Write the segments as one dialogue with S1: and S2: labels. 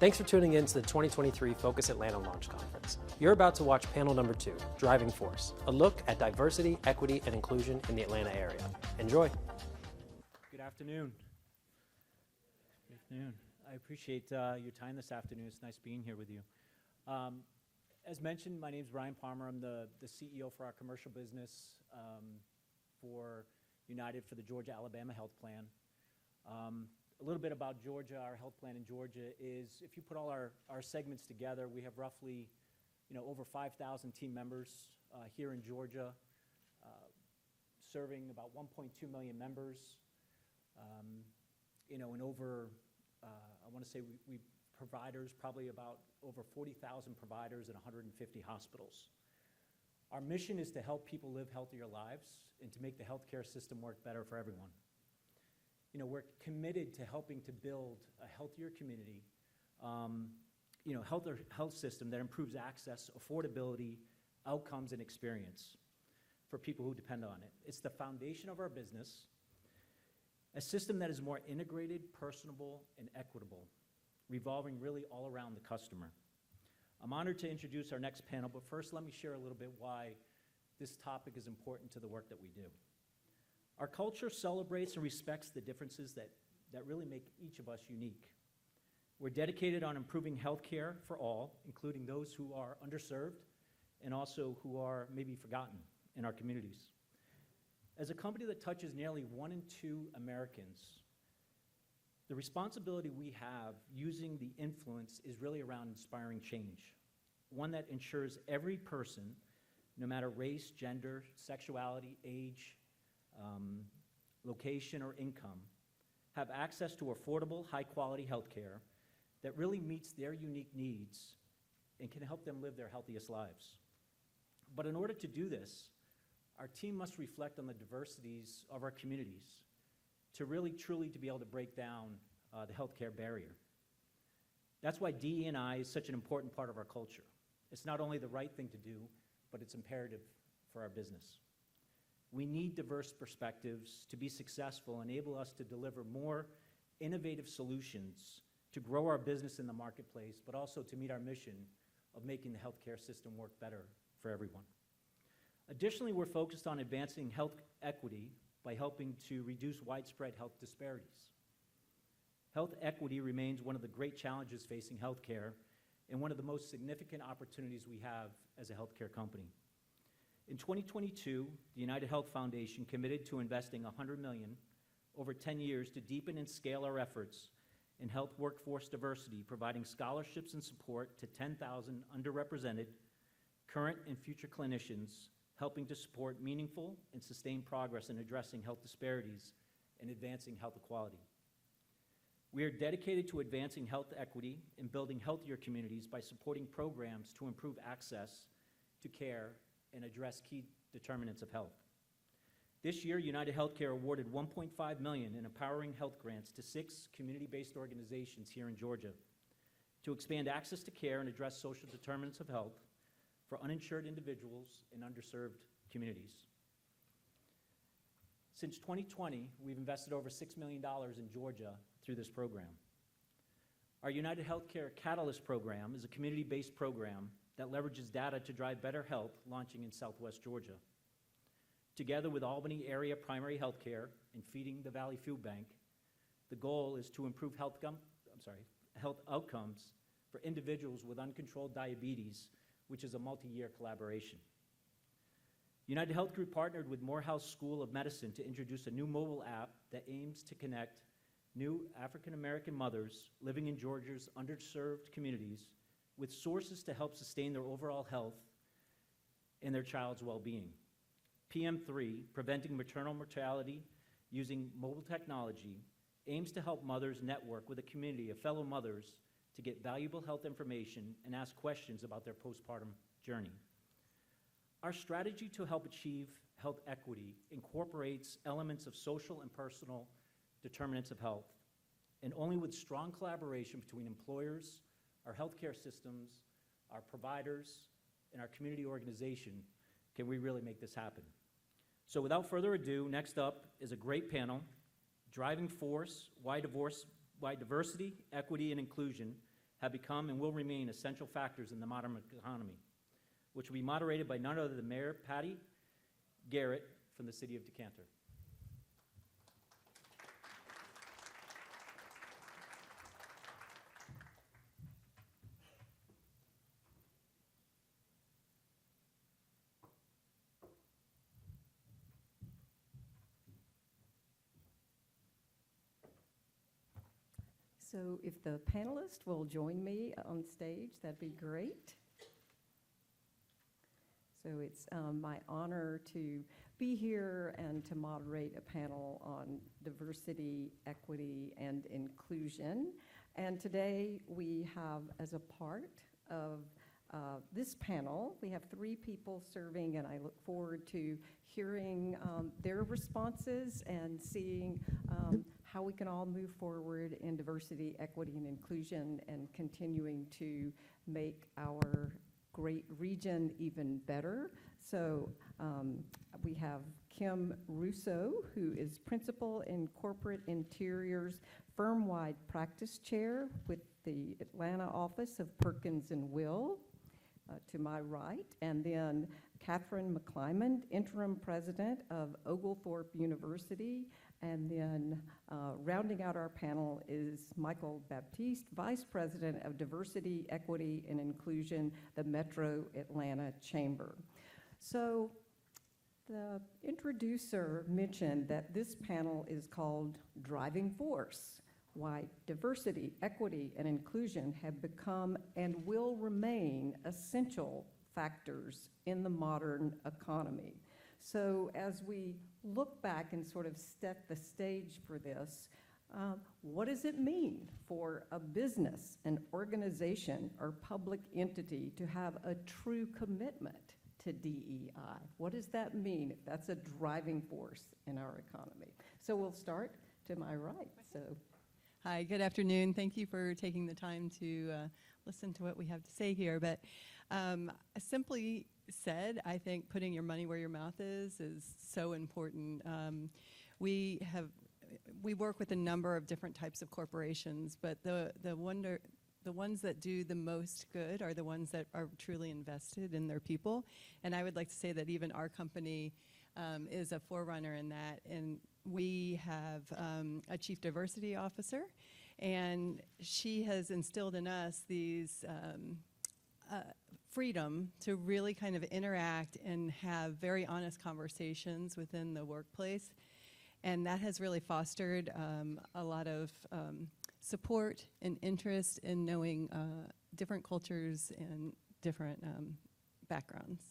S1: Thanks for tuning in to the 2023 Focus Atlanta Launch Conference. You're about to watch panel number 2, Driving Force, a look at diversity, equity, and inclusion in the Atlanta area. Enjoy.
S2: Good afternoon. Good afternoon. I appreciate your time this afternoon. It's nice being here with you. As mentioned, my name is Brian Palmer. I'm the CEO for our commercial business for United for the Georgia-Alabama Health Plan. A little bit about Georgia. Our health plan in Georgia is, if you put all our segments together, we have roughly, over 5,000 team members here in Georgia, serving about 1.2 million members. And over, I want to say we providers, probably about over 40,000 providers in 150 hospitals. Our mission is to help people live healthier lives and to make the healthcare system work better for everyone. We're committed to helping to build a healthier community, health system that improves access, affordability, outcomes, and experience for people who depend on it. It's the foundation of our business, a system that is more integrated, personable, and equitable, revolving really all around the customer. I'm honored to introduce our next panel, but first let me share a little bit why this topic is important to the work that we do. Our culture celebrates and respects the differences that really make each of us unique. We're dedicated on improving health care for all, including those who are underserved and also who are maybe forgotten in our communities. As a company that touches nearly 1 in 2 Americans, the responsibility we have using the influence is really around inspiring change, one that ensures every person, no matter race, gender, sexuality, age, location, or income, have access to affordable, high-quality health care that really meets their unique needs and can help them live their healthiest lives. But in order to do this, our team must reflect on the diversities of our communities to really, truly to be able to break down the healthcare barrier. That's why DE&I is such an important part of our culture. It's not only the right thing to do, but it's imperative for our business. We need diverse perspectives to be successful, enable us to deliver more innovative solutions to grow our business in the marketplace, but also to meet our mission of making the healthcare system work better for everyone. Additionally, we're focused on advancing health equity by helping to reduce widespread health disparities. Health equity remains one of the great challenges facing healthcare and one of the most significant opportunities we have as a healthcare company. In 2022, the United Health Foundation committed to investing $100 million over 10 years to deepen and scale our efforts in health workforce diversity, providing scholarships and support to 10,000 underrepresented current and future clinicians, helping to support meaningful and sustained progress in addressing health disparities and advancing health equality. We are dedicated to advancing health equity and building healthier communities by supporting programs to improve access to care and address key determinants of health. This year, United Healthcare awarded $1.5 million in empowering health grants to 6 community-based organizations here in Georgia to expand access to care and address social determinants of health for uninsured individuals in underserved communities. Since 2020, we've invested over $6 million in Georgia through this program. Our United Healthcare Catalyst program is a community-based program that leverages data to drive better health, launching in Southwest Georgia. Together with Albany Area Primary Health Care and Feeding the Valley Food Bank, the goal is to improve health outcomes for individuals with uncontrolled diabetes, which is a multi-year collaboration. United Health Group partnered with Morehouse School of Medicine to introduce a new mobile app that aims to connect new African-American mothers living in Georgia's underserved communities with sources to help sustain their overall health and their child's well-being. PM3, Preventing Maternal Mortality Using Mobile Technology, aims to help mothers network with a community of fellow mothers to get valuable health information and ask questions about their postpartum journey. Our strategy to help achieve health equity incorporates elements of social and personal determinants of health, and only with strong collaboration between employers, our healthcare systems, our providers, and our community organization can we really make this happen. So without further ado, next up is a great panel, Driving Force, Why Diversity, Equity, and Inclusion have become and will remain essential factors in the modern economy, which will be moderated by none other than Mayor Patty Garrett from the City of Decanter.
S3: So if the panelists will join me on stage, that'd be great. So it's my honor to be here and to moderate a panel on diversity, equity, and inclusion. And today we have, as a part of this panel, we have 3 people serving, and I look forward to hearing their responses and seeing how we can all move forward in diversity, equity, and inclusion, and continuing to make our great region even better. So we have Kim Russo, who is Principal in Corporate Interiors, Firm-Wide Practice Chair with the Atlanta office of Perkins and Will, to my right, and then Catherine McClymond, Interim President of Oglethorpe University, and then rounding out our panel is Michael Baptiste, Vice President of Diversity, Equity, and Inclusion, the Metro Atlanta Chamber. So the introducer mentioned that this panel is called Driving Force: Why Diversity, Equity, and Inclusion have become and will remain essential factors in the modern economy. So as we look back and sort of set the stage for this, what does it mean for a business, an organization, or public entity to have a true commitment to DEI? What does that mean if that's a driving force in our economy? So we'll start to my right. So.
S4: Hi, good afternoon. Thank you for taking the time to listen to what we have to say here. But simply said, I think putting your money where your mouth is so important. We work with a number of different types of corporations, but the ones that do the most good are the ones that are truly invested in their people. And I would like to say that even our company is a forerunner in that. And we have a chief diversity officer, and she has instilled in us these freedom to really kind of interact and have very honest conversations within the workplace. And that has really fostered a lot of support and interest in knowing different cultures and different backgrounds.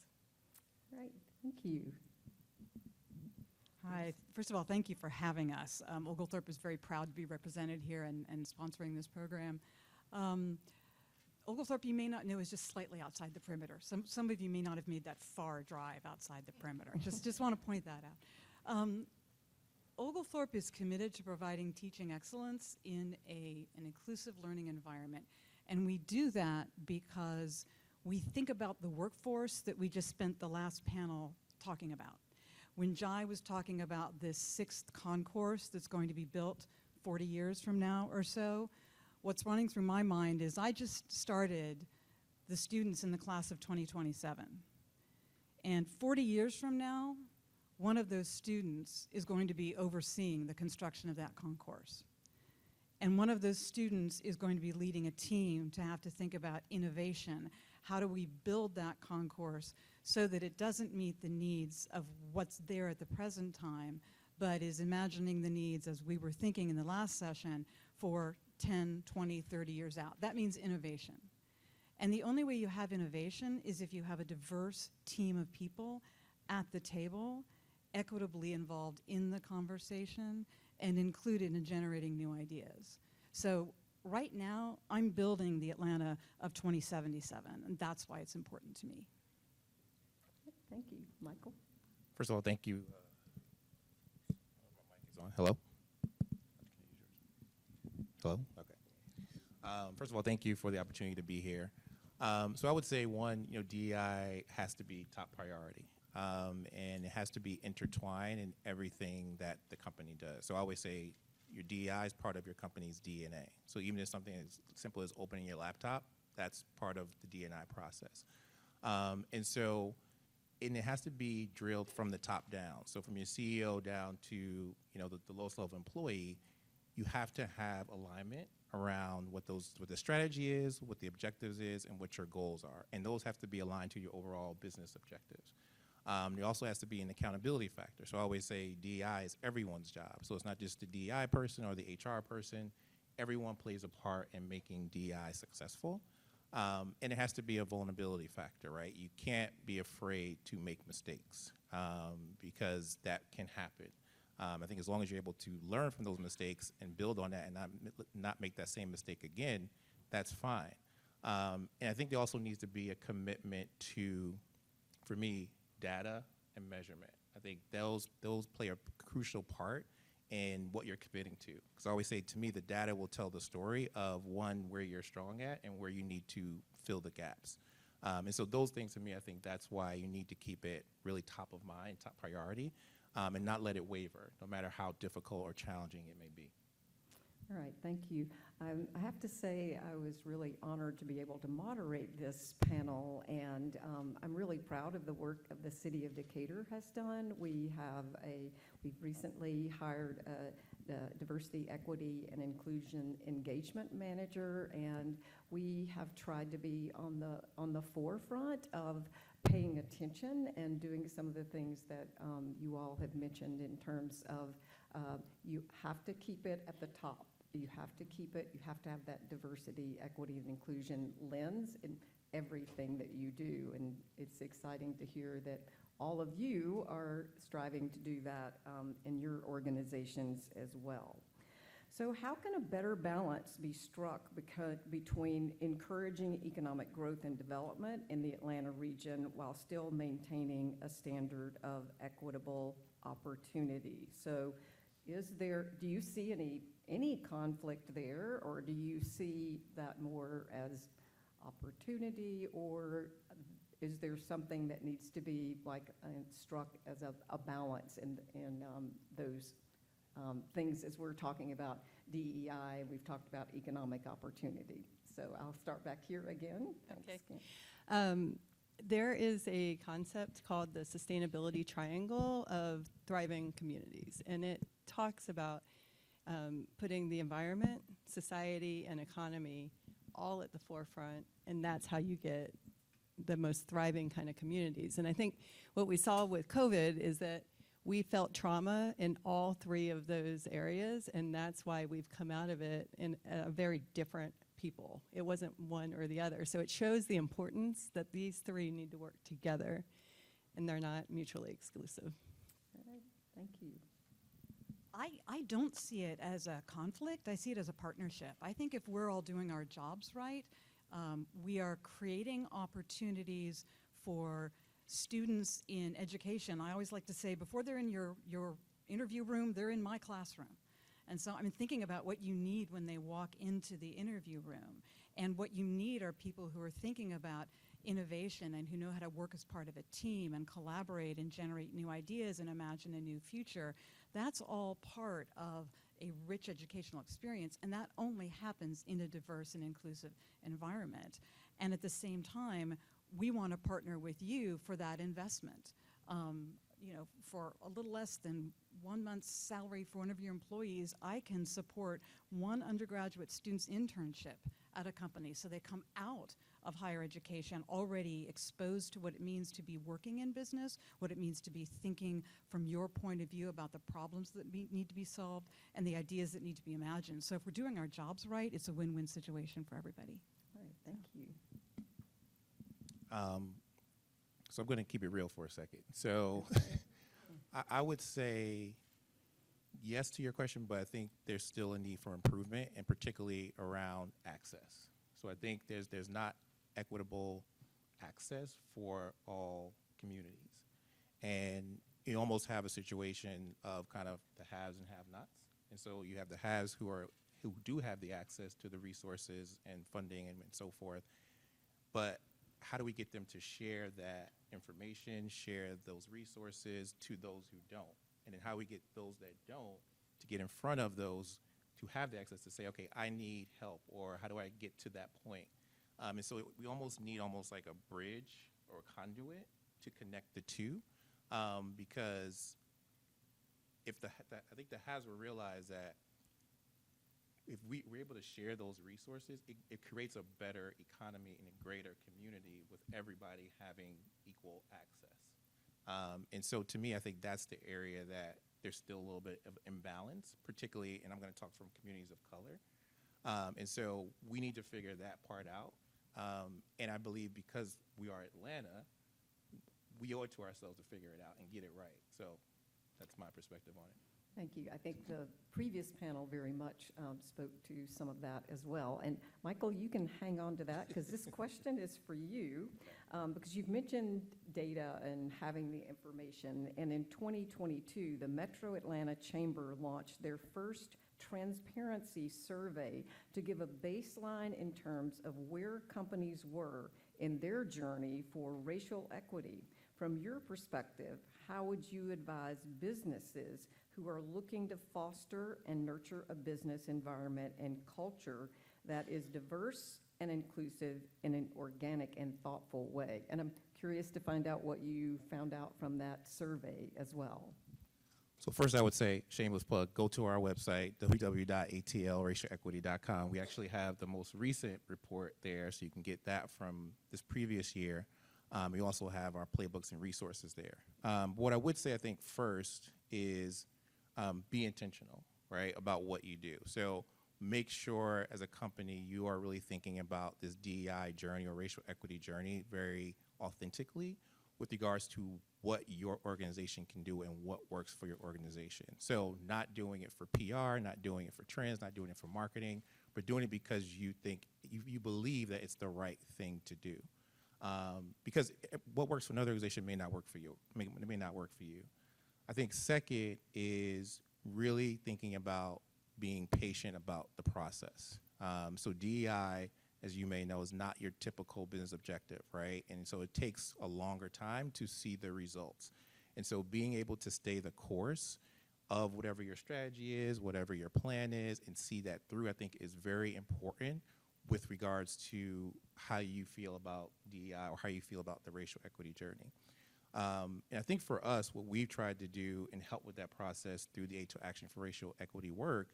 S3: Right, thank you.
S5: Hi. First of all, thank you for having us. Oglethorpe is very proud to be represented here and sponsoring this program. Oglethorpe, you may not know, is just slightly outside the perimeter. Some of you may not have made that far drive outside the perimeter. Just want to point that out. Oglethorpe is committed to providing teaching excellence in an inclusive learning environment. And we do that because we think about the workforce that we just spent the last panel talking about. When Jai was talking about this 6th concourse that's going to be built 40 years from now or so, what's running through my mind is I just started the students in the class of 2027. And 40 years from now, one of those students is going to be overseeing the construction of that concourse. And one of those students is going to be leading a team to have to think about innovation. How do we build that concourse so that it doesn't meet the needs of what's there at the present time, but is imagining the needs, as we were thinking in the last session, for 10, 20, 30 years out. That means innovation. And the only way you have innovation is if you have a diverse team of people at the table, equitably involved in the conversation, and included in generating new ideas. So right now, I'm building the Atlanta of 2077, and that's why it's important to me.
S3: Thank you. Michael?
S6: First of all, thank you. My mic is on. Hello? Hello? Okay. First of all, thank you for the opportunity to be here. So I would say, one, DEI has to be top priority. And it has to be intertwined in everything that the company does. So I always say your DEI is part of your company's DNA. So even if something as simple as opening your laptop, that's part of the D&I process. And it has to be drilled from the top down. So from your CEO down to the lowest level employee, you have to have alignment around what the strategy is, what the objectives is, and what your goals are. And those have to be aligned to your overall business objectives. There also has to be an accountability factor. So I always say DEI is everyone's job. So it's not just the DEI person or the HR person. Everyone plays a part in making DEI successful. And it has to be a vulnerability factor, right? You can't be afraid to make mistakes because that can happen. I think as long as you're able to learn from those mistakes and build on that and not make that same mistake again, that's fine. And I think there also needs to be a commitment to, for me, data and measurement. I think those play a crucial part in what you're committing to. Because I always say, to me, the data will tell the story of, one, where you're strong at and where you need to fill the gaps. And so those things, to me, I think that's why you need to keep it really top of mind, top priority, and not let it waver, no matter how difficult or challenging it may be.
S3: All right, thank you. I have to say I was really honored to be able to moderate this panel, and I'm really proud of the work of the City of Decatur has done. We've recently hired the Diversity, Equity, and Inclusion Engagement Manager, and we have tried to be on the forefront of paying attention and doing some of the things that you all have mentioned in terms of you have to keep it at the top. You have to keep it, you have to have that diversity, equity, and inclusion lens in everything that you do. And it's exciting to hear that all of you are striving to do that in your organizations as well. So how can a better balance be struck between encouraging economic growth and development in the Atlanta region while still maintaining a standard of equitable opportunity? So do you see any conflict there, or do you see that more as opportunity, or is there something that needs to be struck as a balance in those things as we're talking about DEI, we've talked about economic opportunity. So I'll start back here again.
S4: Okay.
S3: Thanks.
S4: There is a concept called the sustainability triangle of thriving communities, and it talks about putting the environment, society, and economy all at the forefront, and that's how you get the most thriving kind of communities. And I think what we saw with COVID is that we felt trauma in all three of those areas, and that's why we've come out of it in a very different people. It wasn't one or the other. So it shows the importance that these three need to work together, and they're not mutually exclusive.
S3: All right, thank you.
S5: I don't see it as a conflict. I see it as a partnership. I think if we're all doing our jobs right, we are creating opportunities for students in education. I always like to say, before they're in your interview room, they're in my classroom. And so I'm thinking about what you need when they walk into the interview room. And what you need are people who are thinking about innovation and who know how to work as part of a team and collaborate and generate new ideas and imagine a new future. That's all part of a rich educational experience, and that only happens in a diverse and inclusive environment. And at the same time, we want to partner with you for that investment. For a little less than 1 month's salary for one of your employees, I can support one undergraduate student's internship at a company, so they come out of higher education already exposed to what it means to be working in business, what it means to be thinking from your point of view about the problems that need to be solved and the ideas that need to be imagined. So if we're doing our jobs right, it's a win-win situation for everybody.
S3: All right, thank you.
S6: So I'm going to keep it real for a second. So I would say yes to your question, but I think there's still a need for improvement, and particularly around access. So I think there's not equitable access for all communities. And you almost have a situation of kind of the haves and have-nots. And so you have the haves who do have the access to the resources and funding and so forth, but how do we get them to share that information, share those resources to those who don't? And then how we get those that don't to get in front of those, to have the access to say, okay, I need help, or how do I get to that point? And so we almost need almost like a bridge or a conduit to connect the two, because if I think the HAS will realize that if we're able to share those resources, it creates a better economy and a greater community with everybody having equal access. And so to me, I think that's the area that there's still a little bit of imbalance, particularly, and I'm going to talk from communities of color. And so we need to figure that part out. And I believe because we are Atlanta, we owe it to ourselves to figure it out and get it right. So that's my perspective on it.
S3: Thank you. I think the previous panel very much spoke to some of that as well. And Michael, you can hang on to that because this question is for you, because you've mentioned data and having the information. And in 2022, the Metro Atlanta Chamber launched their first transparency survey to give a baseline in terms of where companies were in their journey for racial equity. From your perspective, how would you advise businesses who are looking to foster and nurture a business environment and culture that is diverse and inclusive in an organic and thoughtful way? And I'm curious to find out what you found out from that survey as well.
S6: So first I would say, shameless plug, go to our website, www.atlracialequity.com. We actually have the most recent report there, so you can get that from this previous year. We also have our playbooks and resources there. What I would say, I think, first is be intentional, right, about what you do. So make sure as a company you are really thinking about this DEI journey or racial equity journey very authentically with regards to what your organization can do and what works for your organization. So not doing it for PR, not doing it for trends, not doing it for marketing, but doing it because you think, you believe that it's the right thing to do. Because what works for another organization may not work for you, may not work for you. I think second is really thinking about being patient about the process. So DEI, as you may know, is not your typical business objective, right? And so it takes a longer time to see the results. And so being able to stay the course of whatever your strategy is, whatever your plan is, and see that through, I think is very important with regards to how you feel about DEI or how you feel about the racial equity journey. And I think for us, what we've tried to do and help with that process through the Aid to Action for Racial Equity work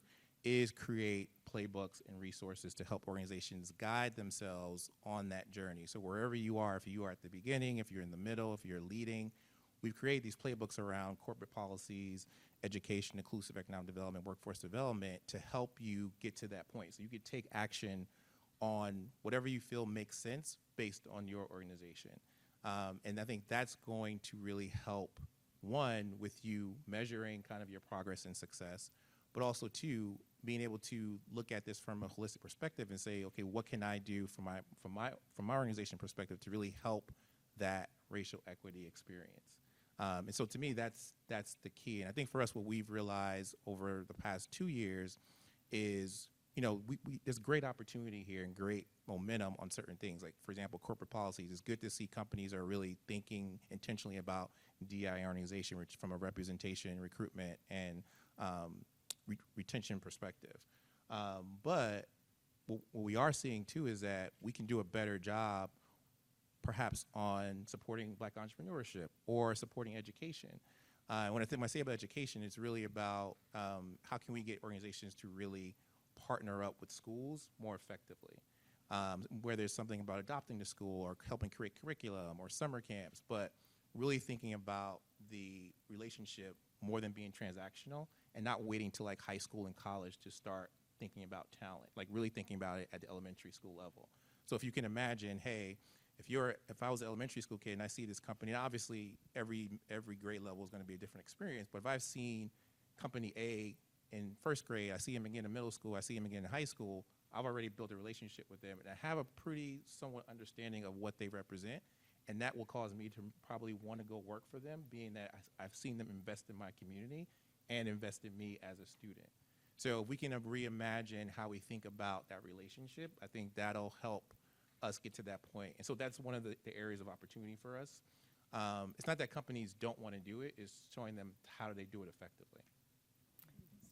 S6: is create playbooks and resources to help organizations guide themselves on that journey. So wherever you are, if you are at the beginning, if you're in the middle, if you're leading, we've created these playbooks around corporate policies, education, inclusive economic development, workforce development to help you get to that point. So you could take action on whatever you feel makes sense based on your organization. And I think that's going to really help, one, with you measuring kind of your progress and success, but also, two, being able to look at this from a holistic perspective and say, okay, what can I do from my organization perspective to really help that racial equity experience? And so to me, that's the key. And I think for us, what we've realized over the past 2 years is, you know, there's great opportunity here and great momentum on certain things. Like, for example, corporate policies. It's good to see companies are really thinking intentionally about DEI organization from a representation, recruitment, and retention perspective. But what we are seeing, too, is that we can do a better job perhaps on supporting Black entrepreneurship or supporting education. When I say about education, it's really about how can we get organizations to really partner up with schools more effectively, where there's something about adopting the school or helping create curriculum or summer camps, but really thinking about the relationship more than being transactional and not waiting till like high school and college to start thinking about talent, like really thinking about it at the elementary school level. So if you can imagine, hey, if I was an elementary school kid and I see this company, obviously every grade level is going to be a different experience, but if I've seen company A in first grade, I see them again in middle school, I see them again in high school, I've already built a relationship with them and I have a pretty somewhat understanding of what they represent, and that will cause me to probably want to go work for them, being that I've seen them invest in my community and invest in me as a student. So if we can reimagine how we think about that relationship, I think that'll help us get to that point. And so that's one of the areas of opportunity for us. It's not that companies don't want to do it, it's showing them how do they do it effectively.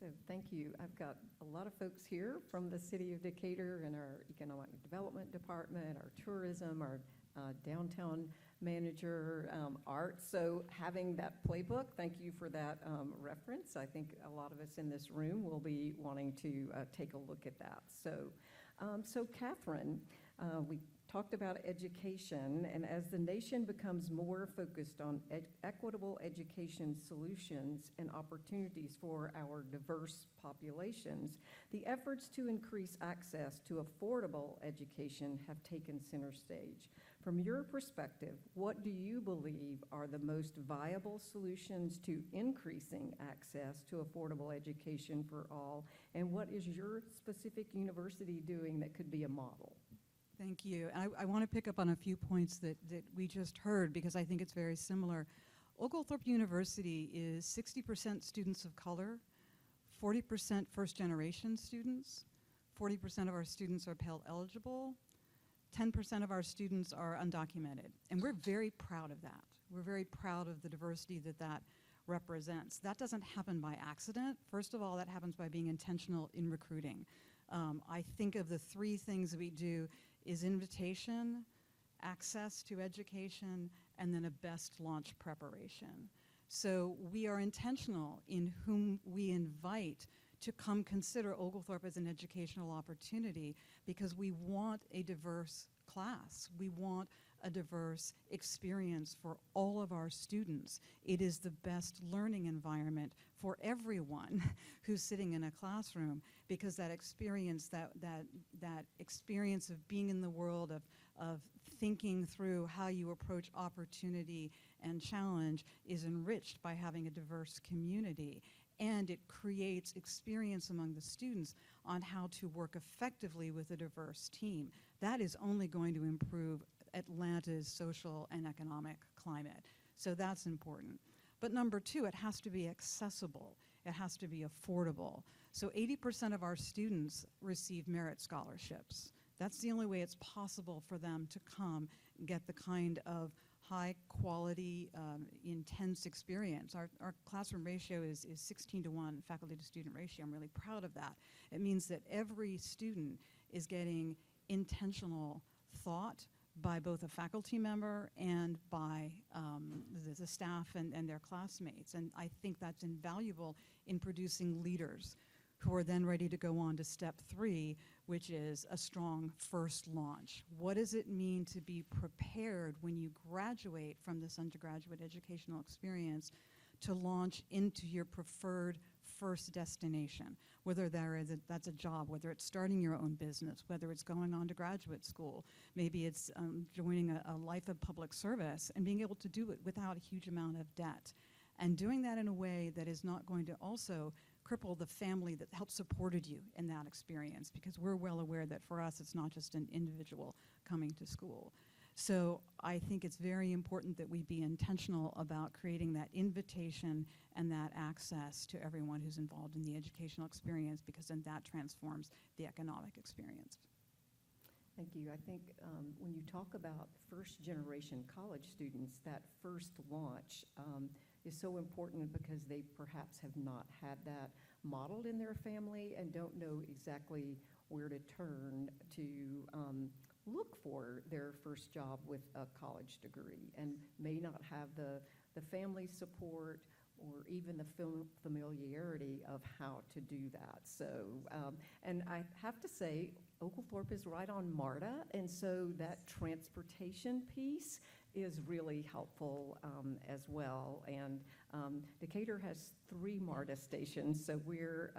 S3: So thank you. I've got a lot of folks here from the city of Decatur and our economic development department, our tourism, our downtown manager, art. So having that playbook, thank you for that reference. I think a lot of us in this room will be wanting to take a look at that. So Catherine, we talked about education, and as the nation becomes more focused on equitable education solutions and opportunities for our diverse populations, the efforts to increase access to affordable education have taken center stage. From your perspective, what do you believe are the most viable solutions to increasing access to affordable education for all, and what is your specific university doing that could be a model?
S5: Thank you. I want to pick up on a few points that we just heard because I think it's very similar. Oglethorpe University is 60% students of color, 40% first-generation students, 40% of our students are Pell eligible, 10% of our students are undocumented. And we're very proud of that. We're very proud of the diversity that represents. That doesn't happen by accident. First of all, that happens by being intentional in recruiting. I think of the three things that we do is invitation, access to education, and then a best launch preparation. So we are intentional in whom we invite to come consider Oglethorpe as an educational opportunity because we want a diverse class. We want a diverse experience for all of our students. It is the best learning environment for everyone who's sitting in a classroom because that experience, that experience of being in the world, of thinking through how you approach opportunity and challenge is enriched by having a diverse community. And it creates experience among the students on how to work effectively with a diverse team. That is only going to improve Atlanta's social and economic climate. So that's important. But number two, it has to be accessible. It has to be affordable. So 80% of our students receive merit scholarships. That's the only way it's possible for them to come get the kind of high quality, intense experience. Our classroom ratio is 16:1 faculty to student ratio. I'm really proud of that. It means that every student is getting intentional thought by both a faculty member and by the staff and their classmates. And I think that's invaluable in producing leaders who are then ready to go on to step 3, which is a strong first launch. What does it mean to be prepared when you graduate from this undergraduate educational experience to launch into your preferred first destination, whether that's a job, whether it's starting your own business, whether it's going on to graduate school, maybe it's joining a life of public service and being able to do it without a huge amount of debt. And doing that in a way that is not going to also cripple the family that helped supported you in that experience, because we're well aware that for us it's not just an individual coming to school. So I think it's very important that we be intentional about creating that invitation and that access to everyone who's involved in the educational experience, because then that transforms the economic experience.
S3: Thank you. I think when you talk about first-generation college students, that first launch is so important because they perhaps have not had that modeled in their family and don't know exactly where to turn to look for their first job with a college degree, and may not have the family support or even the familiarity of how to do that. So, and I have to say, Oglethorpe is right on MARTA, and so that transportation piece is really helpful as well. And Decatur has 3 MARTA stations, so we're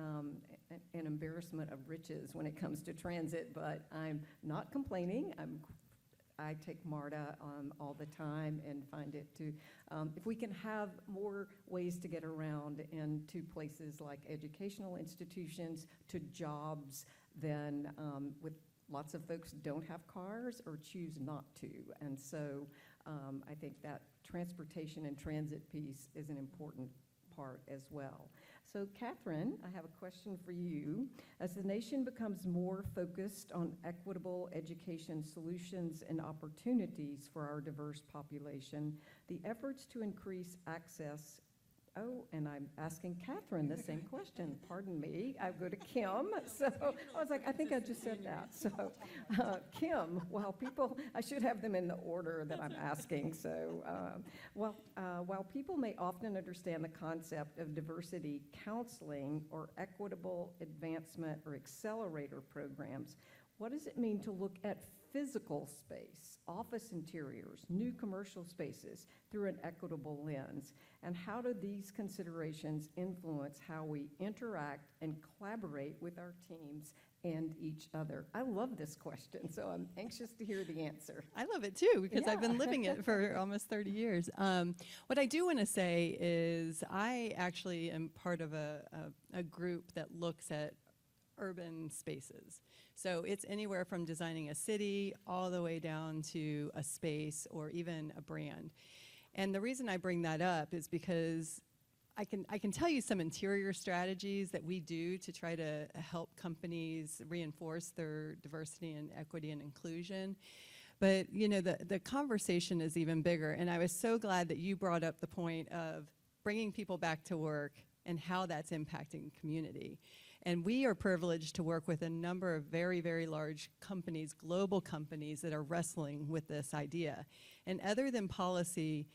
S3: an embarrassment of riches when it comes to transit, but I'm not complaining. I take MARTA all the time and find it to, if we can have more ways to get around and to places like educational institutions, to jobs, then with lots of folks don't have cars or choose not to. And so I think that transportation and transit piece is an important part as well. So Catherine, I have a question for you. As the nation becomes more focused on equitable education solutions and opportunities for our diverse population, the efforts to increase access Oh, and I'm asking Catherine the same question. Pardon me. I go to Kim. So I was like, I think I just said that. So Kim, I should have them in the order that I'm asking. So, while people may often understand the concept of diversity counseling or equitable advancement or accelerator programs, what does it mean to look at physical space, office interiors, new commercial spaces through an equitable lens? And how do these considerations influence how we interact and collaborate with our teams and each other? I love this question, so I'm anxious to hear the answer.
S4: I love it too, because I've been
S3: Yeah.
S4: living it for almost 30 years. What I do want to say is I actually am part of a group that looks at urban spaces. So it's anywhere from designing a city all the way down to a space or even a brand. And the reason I bring that up is because I can tell you some interior strategies that we do to try to help companies reinforce their diversity and equity and inclusion. But you know, the conversation is even bigger. And I was so glad that you brought up the point of bringing people back to work and how that's impacting community. And we are privileged to work with a number of very, very large companies, global companies that are wrestling with this idea. And other than policy,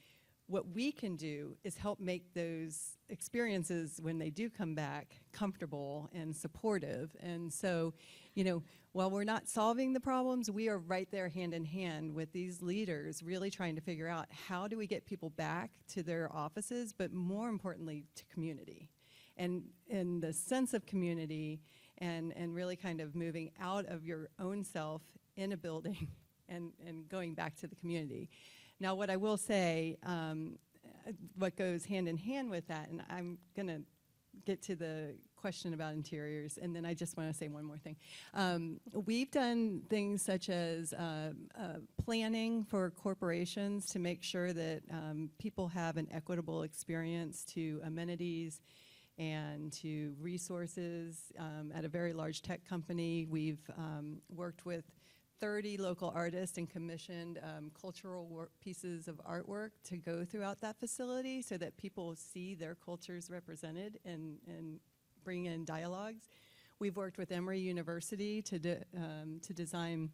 S4: what we can do is help make those experiences when they do come back comfortable and supportive. And so, you know, while we're not solving the problems, we are right there hand in hand with these leaders, really trying to figure out how do we get people back to their offices, but more importantly, to community. And the sense of community and really kind of moving out of your own self in a building and going back to the community. Now, what I will say, what goes hand in hand with that, and I'm going to get to the question about interiors, and then I just want to say one more thing. We've done things such as planning for corporations to make sure that people have an equitable experience to amenities and to resources. At a very large tech company, we've worked with 30 local artists and commissioned cultural pieces of artwork to go throughout that facility so that people see their cultures represented and bring in dialogues. We've worked with Emory University to design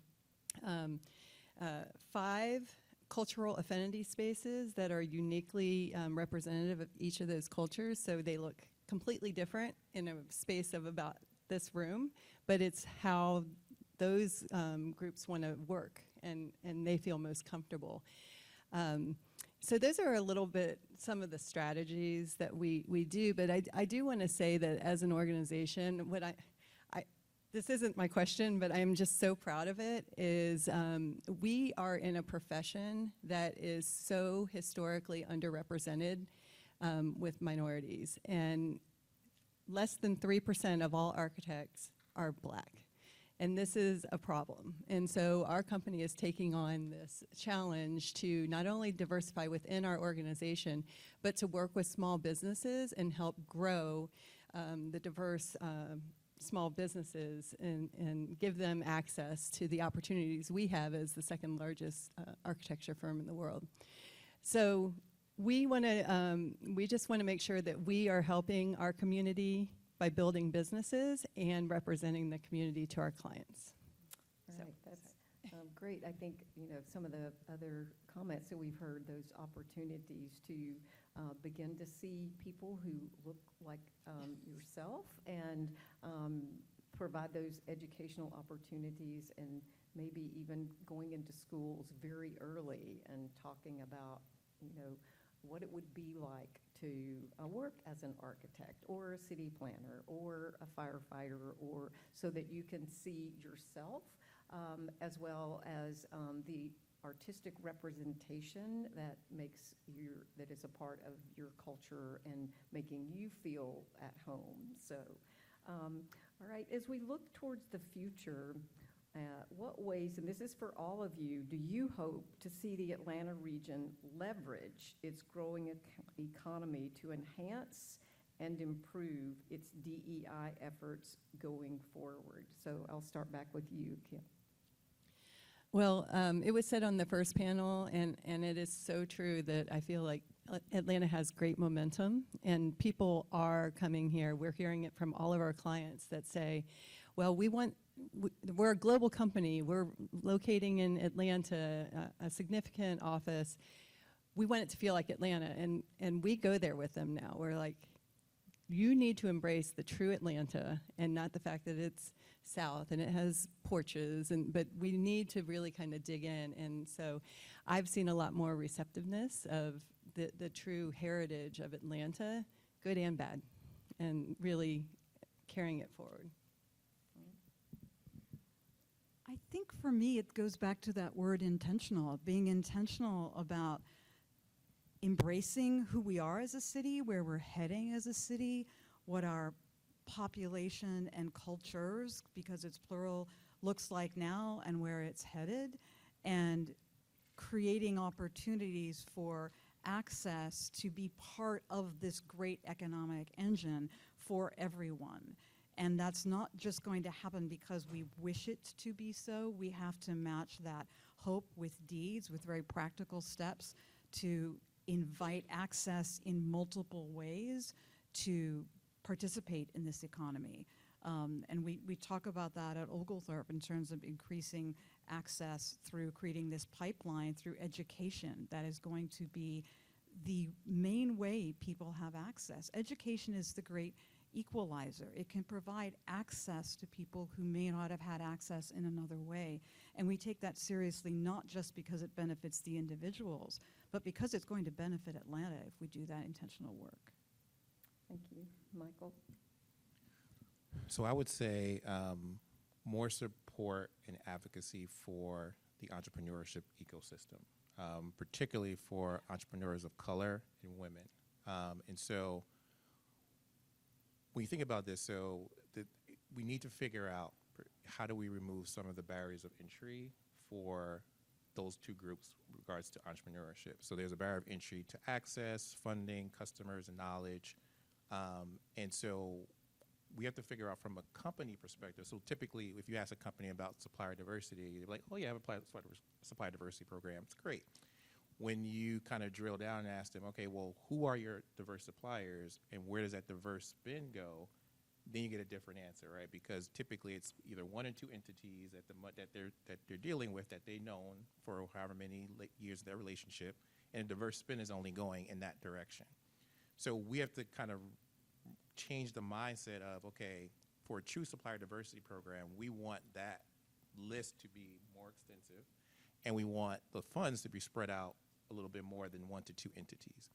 S4: 5 cultural affinity spaces that are uniquely representative of each of those cultures, so they look completely different in a space of about this room, but it's how those groups want to work and they feel most comfortable. So those are a little bit some of the strategies that we do, but I do want to say that as an organization, this isn't my question, but I'm just so proud of it, is we are in a profession that is so historically underrepresented with minorities, and less than 3% of all architects are Black. And this is a problem. And so our company is taking on this challenge to not only diversify within our organization, but to work with small businesses and help grow the diverse small businesses and give them access to the opportunities we have as the second largest architecture firm in the world. So we just want to make sure that we are helping our community by building businesses and representing the community to our clients.
S3: All right, that's great. I think, you know, some of the other comments that we've heard, those opportunities to begin to see people who look like yourself and provide those educational opportunities, and maybe even going into schools very early and talking about, you know, what it would be like to work as an architect or a city planner or a firefighter, or so that you can see yourself as well as the artistic representation that that is a part of your culture and making you feel at home. So, all right, as we look towards the future, what ways, and this is for all of you, do you hope to see the Atlanta region leverage its growing economy to enhance and improve its DEI efforts going forward? So I'll start back with you, Kim.
S4: Well, it was said on the first panel, and it is so true that I feel like Atlanta has great momentum, and people are coming here. We're hearing it from all of our clients that say, well, we're a global company. We're locating in Atlanta, a significant office. We want it to feel like Atlanta, and we go there with them now. We're like, you need to embrace the true Atlanta and not the fact that it's south and it has porches, but we need to really kind of dig in. And so I've seen a lot more receptiveness of the true heritage of Atlanta, good and bad, and really carrying it forward.
S5: I think for me, it goes back to that word intentional, being intentional about embracing who we are as a city, where we're heading as a city, what our population and cultures, because it's plural, looks like now and where it's headed, and creating opportunities for access to be part of this great economic engine for everyone. And that's not just going to happen because we wish it to be so. We have to match that hope with deeds, with very practical steps to invite access in multiple ways to participate in this economy. And we talk about that at Oglethorpe in terms of increasing access through creating this pipeline through education that is going to be the main way people have access. Education is the great equalizer. It can provide access to people who may not have had access in another way. And we take that seriously, not just because it benefits the individuals, but because it's going to benefit Atlanta if we do that intentional work.
S3: Thank you. Michael?
S6: So I would say more support and advocacy for the entrepreneurship ecosystem, particularly for entrepreneurs of color and women. And so when you think about this, we need to figure out how do we remove some of the barriers of entry for those two groups with regards to entrepreneurship. So there's a barrier of entry to access, funding, customers, and knowledge. And so we have to figure out from a company perspective. So typically, if you ask a company about supplier diversity, they're like, oh yeah, I have a supplier diversity program. It's great. When you kind of drill down and ask them, okay, well, who are your diverse suppliers and where does that diverse spend go? Then you get a different answer, right? Because typically it's either one or two entities that they're dealing with that they've known for however many years of their relationship, and a diverse spend is only going in that direction. So we have to kind of change the mindset of, okay, for a true supplier diversity program, we want that list to be more extensive, and we want the funds to be spread out a little bit more than one to two entities.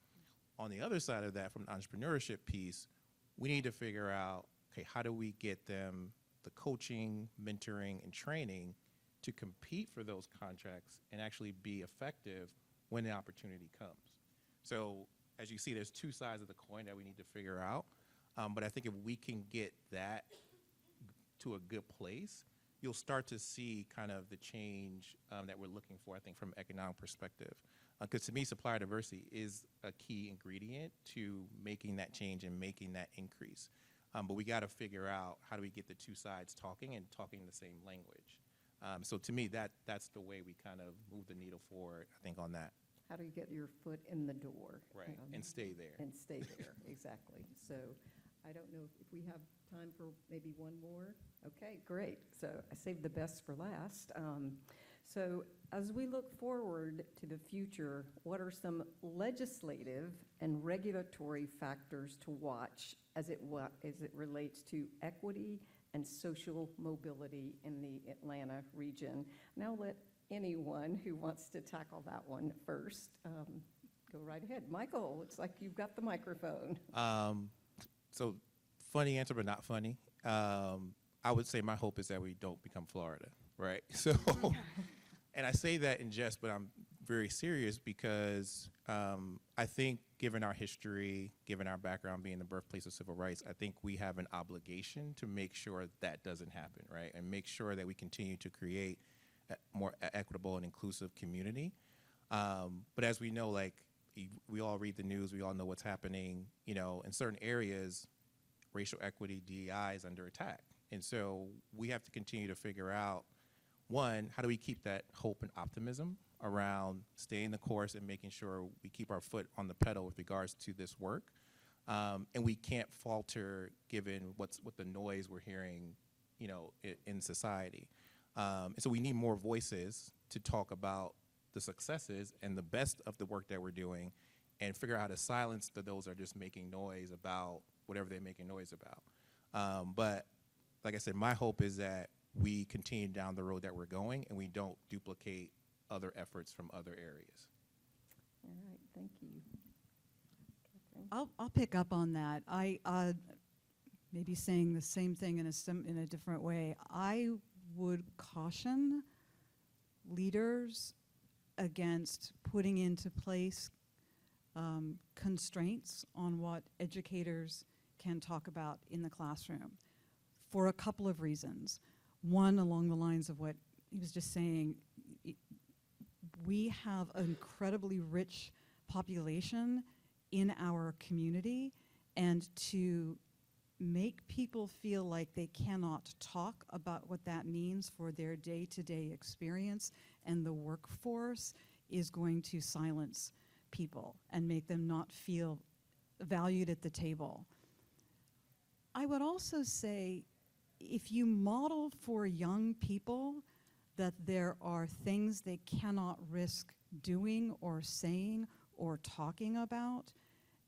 S6: On the other side of that, from the entrepreneurship piece, we need to figure out, okay, how do we get them the coaching, mentoring, and training to compete for those contracts and actually be effective when the opportunity comes. So as you see, there's two sides of the coin that we need to figure out. But I think if we can get that to a good place, you'll start to see kind of the change that we're looking for, I think, from an economic perspective. Because to me, supplier diversity is a key ingredient to making that change and making that increase. But we got to figure out how do we get the two sides talking and talking the same language. So to me, that's the way we kind of move the needle forward, I think, on that.
S3: How do you get your foot in the door?
S6: Right, and stay there.
S3: And stay there, exactly. So I don't know if we have time for maybe one more. Okay, great. So I saved the best for last. So as we look forward to the future, what are some legislative and regulatory factors to watch as it relates to equity and social mobility in the Atlanta region? Now let anyone who wants to tackle that one first go right ahead. Michael, looks like you've got the microphone.
S6: So funny answer, but not funny. I would say my hope is that we don't become Florida, right? So, and I say that in jest, but I'm very serious because I think given our history, given our background being the birthplace of civil rights, I think we have an obligation to make sure that doesn't happen, right? And make sure that we continue to create a more equitable and inclusive community. But as we know, like, we all read the news, we all know what's happening, you know, in certain areas, racial equity, DEI is under attack. And so we have to continue to figure out one, how do we keep that hope and optimism around staying the course and making sure we keep our foot on the pedal with regards to this work? And we can't falter given what the noise we're hearing, in society. And so we need more voices to talk about the successes and the best of the work that we're doing, and figure out how to silence those that are just making noise about whatever they're making noise about. But like I said, my hope is that we continue down the road that we're going, and we don't duplicate other efforts from other areas.
S3: All right, thank you. Catherine?
S5: I'll pick up on that. I maybe saying the same thing in a different way. I would caution leaders against putting into place constraints on what educators can talk about in the classroom for a couple of reasons. One, along the lines of what he was just saying, we have an incredibly rich population in our community, and to make people feel like they cannot talk about what that means for their day-to-day experience and the workforce is going to silence people and make them not feel valued at the table. I would also say, if you model for young people that there are things they cannot risk doing or saying or talking about,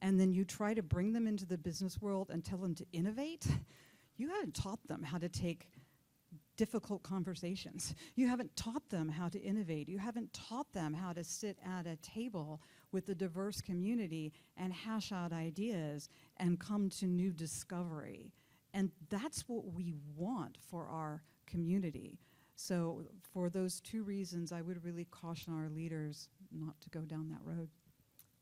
S5: and then you try to bring them into the business world and tell them to innovate, you haven't taught them how to take difficult conversations. You haven't taught them how to innovate. You haven't taught them how to sit at a table with a diverse community and hash out ideas and come to new discovery. And that's what we want for our community. So for those two reasons, I would really caution our leaders not to go down that road.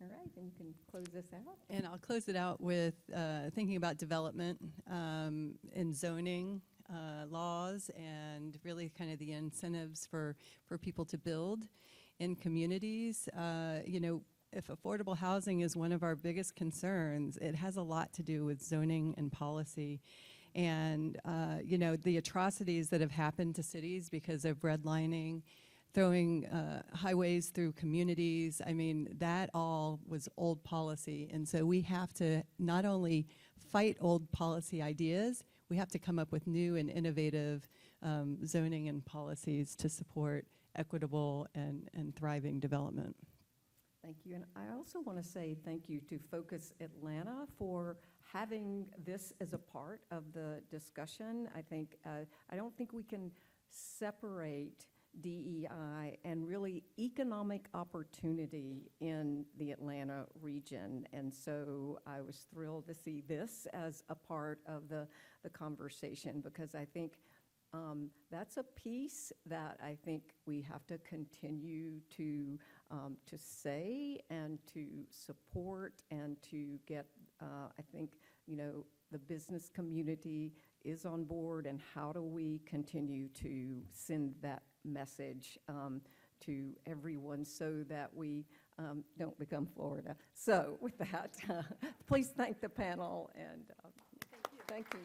S3: All right, and you can close this out.
S4: And I'll close it out with thinking about development and zoning laws, and really kind of the incentives for people to build in communities. If affordable housing is one of our biggest concerns, it has a lot to do with zoning and policy. And, the atrocities that have happened to cities because of redlining, throwing highways through communities, that all was old policy. And so we have to not only fight old policy ideas, we have to come up with new and innovative zoning and policies to support equitable and thriving development.
S3: Thank you. And I also want to say thank you to Focus Atlanta for having this as a part of the discussion. I don't think we can separate DEI and really economic opportunity in the Atlanta region. And so I was thrilled to see this as a part of the conversation, because I think that's a piece that I think we have to continue to say and to support and to get, I think, the business community is on board, and how do we continue to send that message to everyone so that we don't become Florida. So with that, please thank the panel, and thank you.